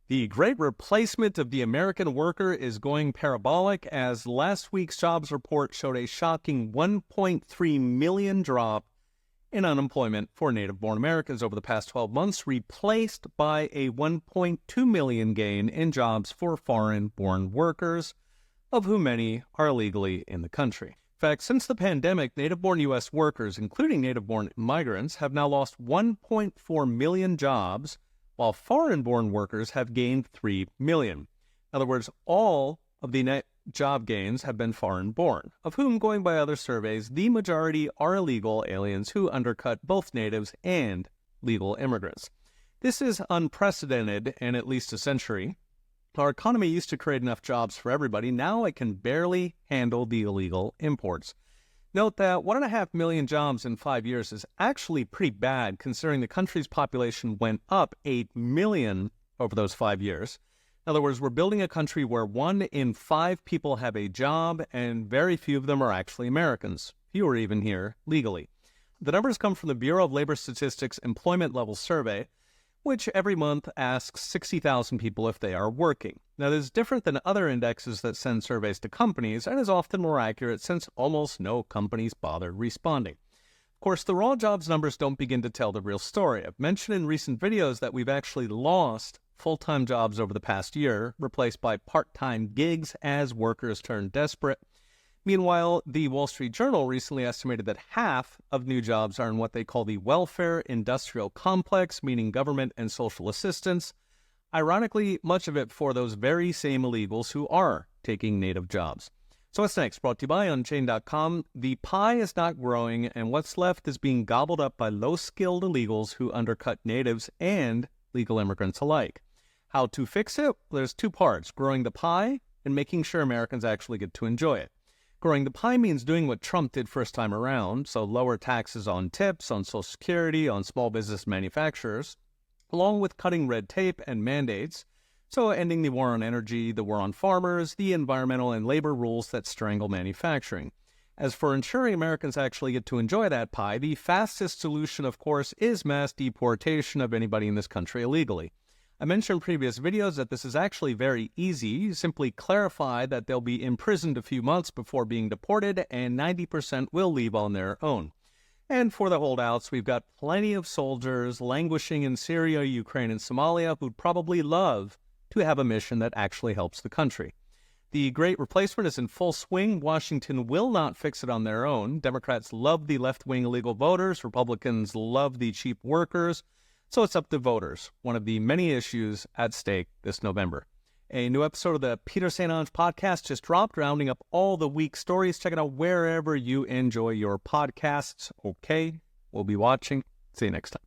The great replacement of the American worker is going parabolic as last week's jobs report showed a shocking 1.3 million drop in unemployment for native-born Americans over the past 12 months, replaced by a 1.2 million gain in jobs for foreign-born workers, of whom many are illegally in the country. In fact, since the pandemic, native-born U.S. workers, including native-born migrants, have now lost 1.4 million jobs, while foreign-born workers have gained 3 million. In other words, all of the net job gains have been foreign-born, of whom, going by other surveys, the majority are illegal aliens who undercut both natives and legal immigrants. This is unprecedented in at least a century. Our economy used to create enough jobs for everybody. Now it can barely handle the illegal imports. Note that 1.5 million jobs in 5 years is actually pretty bad, considering the country's population went up 8 million over those 5 years. In other words, we're building a country where 1 in 5 people have a job, and very few of them are actually Americans. Few are even here legally. The numbers come from the Bureau of Labor Statistics Employment Level Survey, which every month asks 60,000 people if they are working. Now, this is different than other indexes that send surveys to companies and is often more accurate since almost no companies bother responding. Of course, the raw jobs numbers don't begin to tell the real story. I've mentioned in recent videos that we've actually lost full-time jobs over the past year, replaced by part-time gigs as workers turn desperate. Meanwhile, the Wall Street Journal recently estimated that half of new jobs are in what they call the welfare industrial complex, meaning government and social assistance. Ironically, much of it for those very same illegals who are taking native jobs. So what's next? Brought to you by Unchained.com. The pie is not growing, and what's left is being gobbled up by low-skilled illegals who undercut natives and legal immigrants alike. How to fix it? There's two parts: growing the pie and making sure Americans actually get to enjoy it. Growing the pie means doing what Trump did first time around, so lower taxes on tips, on Social Security, on small business manufacturers, along with cutting red tape and mandates, so ending the war on energy, the war on farmers, the environmental and labor rules that strangle manufacturing. As for ensuring Americans actually get to enjoy that pie, the fastest solution, of course, is mass deportation of anybody in this country illegally. I mentioned in previous videos that this is actually very easy. You simply clarify that they'll be imprisoned a few months before being deported, and 90% will leave on their own. And for the holdouts, we've got plenty of soldiers languishing in Syria, Ukraine, and Somalia who'd probably love to have a mission that actually helps the country. The great replacement is in full swing. Washington will not fix it on their own. Democrats love the left-wing illegal voters. Republicans love the cheap workers. So it's up to voters, one of the many issues at stake this November. A new episode of the Peter St. Onge podcast just dropped, rounding up all the week's stories. Check it out wherever you enjoy your podcasts. Okay, we'll be watching. See you next time.